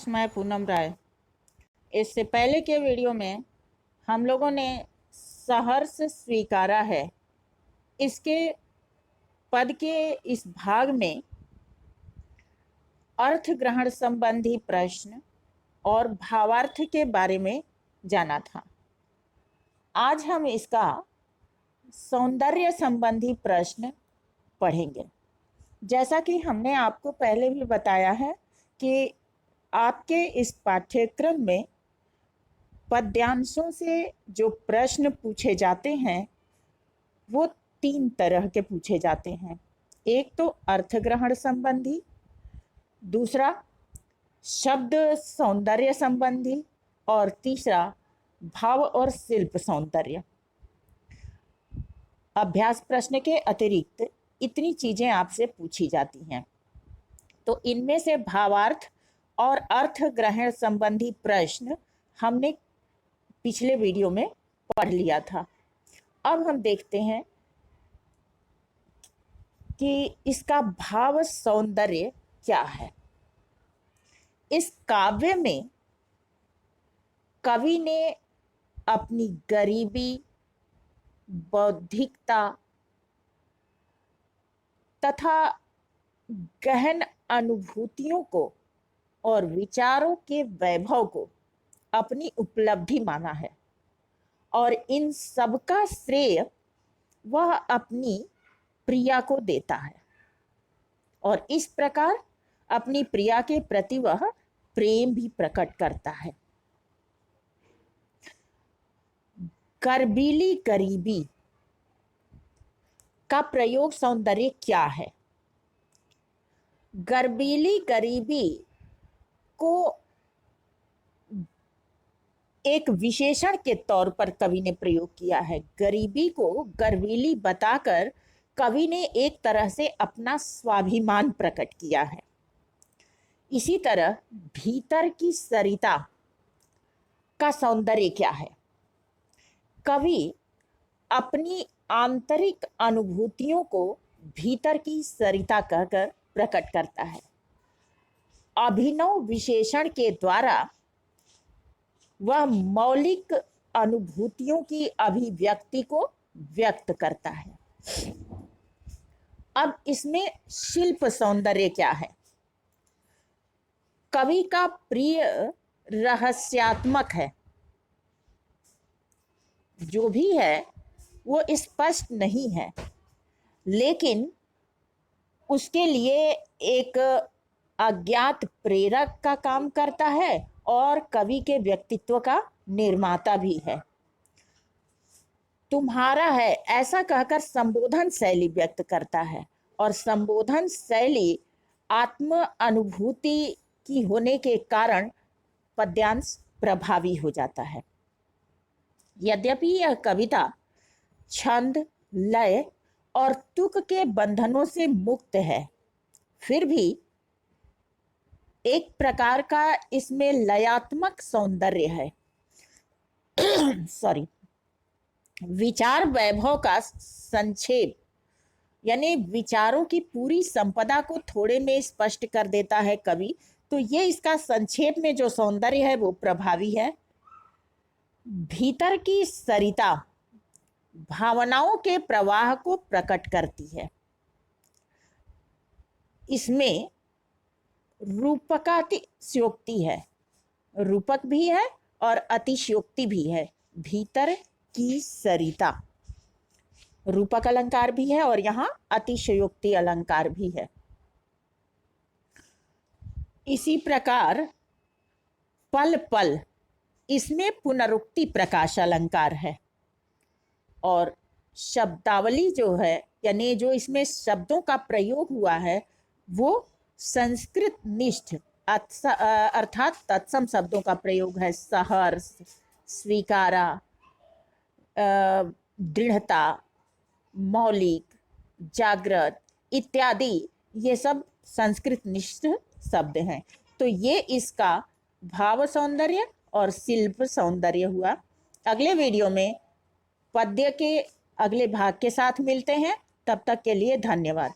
मैं पूनम राय। इससे पहले के वीडियो में हम लोगों ने सहर्ष स्वीकारा है, इसके पद के इस भाग में अर्थ ग्रहण संबंधी प्रश्न और भावार्थ के बारे में जाना था। आज हम इसका सौंदर्य संबंधी प्रश्न पढ़ेंगे। जैसा कि हमने आपको पहले भी बताया है कि आपके इस पाठ्यक्रम में पद्यांशों से जो प्रश्न पूछे जाते हैं वो 3 तरह के पूछे जाते हैं। एक तो अर्थग्रहण संबंधी, दूसरा शब्द सौंदर्य संबंधी और तीसरा भाव और शिल्प सौंदर्य। अभ्यास प्रश्न के अतिरिक्त इतनी चीजें आपसे पूछी जाती हैं। तो इनमें से भावार्थ और अर्थ ग्रहण संबंधी प्रश्न हमने पिछले वीडियो में पढ़ लिया था। अब हम देखते हैं कि इसका भाव सौंदर्य क्या है। इस काव्य में कवि ने अपनी गरीबी, बौद्धिकता तथा गहन अनुभूतियों को और विचारों के वैभव को अपनी उपलब्धि माना है और इन सब का श्रेय वह अपनी प्रिया को देता है और इस प्रकार अपनी प्रिया के प्रति वह प्रेम भी प्रकट करता है। गर्बीली गरीबी का प्रयोग सौंदर्य क्या है? गर्बीली गरीबी को एक विशेषण के तौर पर कवि ने प्रयोग किया है। गरीबी को गर्बीली बताकर कवि ने एक तरह से अपना स्वाभिमान प्रकट किया है। इसी तरह भीतर की सरिता का सौंदर्य क्या है? कवि अपनी आंतरिक अनुभूतियों को भीतर की सरिता कहकर प्रकट करता है। अभिनव विशेषण के द्वारा वह मौलिक अनुभूतियों की अभिव्यक्ति को व्यक्त करता है। अब इसमें शिल्प सौंदर्य क्या है? कवि का प्रिय रहस्यात्मक है, जो भी है वो स्पष्ट नहीं है, लेकिन उसके लिए एक अज्ञात प्रेरक का काम करता है और कवि के व्यक्तित्व का निर्माता भी है। तुम्हारा है ऐसा कहकर संबोधन शैली व्यक्त करता है और संबोधन शैली आत्म अनुभूति की होने के कारण पद्यांश प्रभावी हो जाता है। यद्यपि यह कविता छंद, लय और तुक के बंधनों से मुक्त है, फिर भी एक प्रकार का इसमें लयात्मक सौंदर्य है। सॉरी, विचार वैभव का संक्षेप, यानी विचारों की पूरी संपदा को थोड़े में स्पष्ट कर देता है कवि। तो ये इसका संक्षेप में जो सौंदर्य है वो प्रभावी है। भीतर की सरिता भावनाओं के प्रवाह को प्रकट करती है। इसमें रूपकातिशयोक्ति है, रूपक भी है और अतिशयोक्ति भी है। भीतर की सरिता रूपक अलंकार भी है और यहाँ अतिशयोक्ति अलंकार भी है। इसी प्रकार पल पल, इसमें पुनरुक्ति प्रकाश अलंकार है और शब्दावली जो है, यानी जो इसमें शब्दों का प्रयोग हुआ है वो संस्कृत निष्ठ अर्थात तत्सम शब्दों का प्रयोग है। सहर्ष, स्वीकारा, दृढ़ता, मौलिक, जागृत इत्यादि ये सब संस्कृत निष्ठ शब्द हैं। तो ये इसका भाव सौंदर्य और शिल्प सौंदर्य हुआ। अगले वीडियो में पद्य के अगले भाग के साथ मिलते हैं। तब तक के लिए धन्यवाद।